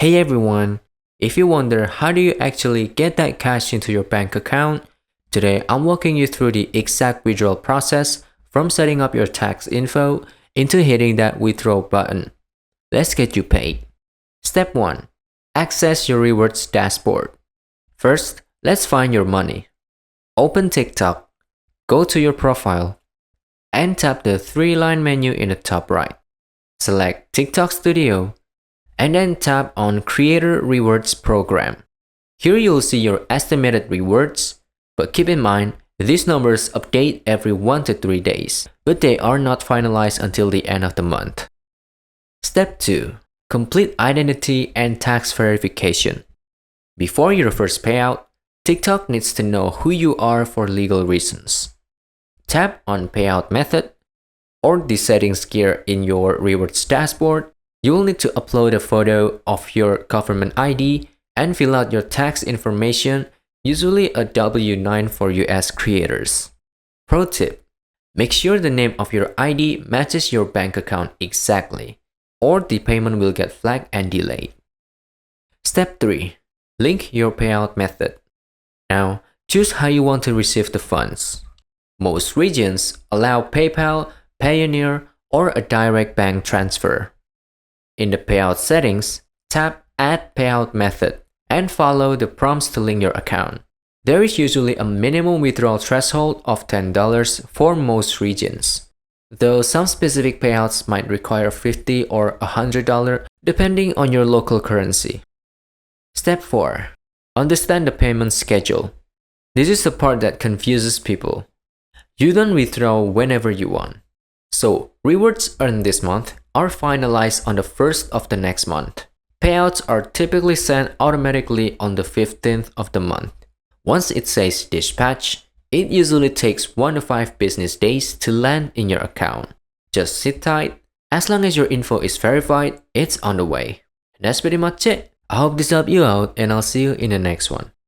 Hey everyone! If you wonder how do you actually get that cash into your bank account, today I'm walking you through the exact withdrawal process from setting up your tax info into hitting that withdraw button. Let's get you paid. Step 1. Access your rewards dashboard. First, let's find your money. Open TikTok, go to your profile, and tap the 3-line menu in the top right. Select TikTok Studio, and then tap on Creator Rewards Program. Here you'll see your estimated rewards, but keep in mind, these numbers update every 1 to 3 days, but they are not finalized until the end of the month. Step 2. Complete identity and tax verification. Before your first payout, TikTok needs to know who you are for legal reasons. Tap on Payout Method, or the settings gear in your rewards dashboard. You will need to upload a photo of your government ID and fill out your tax information, usually a W-9 for US creators. Pro tip: make sure the name of your ID matches your bank account exactly, or the payment will get flagged and delayed. Step 3. Link your payout method. Now, choose how you want to receive the funds. Most regions allow PayPal, Payoneer, or a direct bank transfer. In the payout settings, tap Add Payout Method and follow the prompts to link your account. There is usually a minimum withdrawal threshold of $10 for most regions, though some specific payouts might require $50 or $100 depending on your local currency. Step 4. Understand the payment schedule. This is the part that confuses people. You don't withdraw whenever you want. So, rewards earned this month are finalized on the 1st of the next month. Payouts are typically sent automatically on the 15th of the month. Once it says dispatch, it usually takes 1 to 5 business days to land in your account. Just sit tight. As long as your info is verified, it's on the way. And that's pretty much it. I hope this helped you out, and I'll see you in the next one.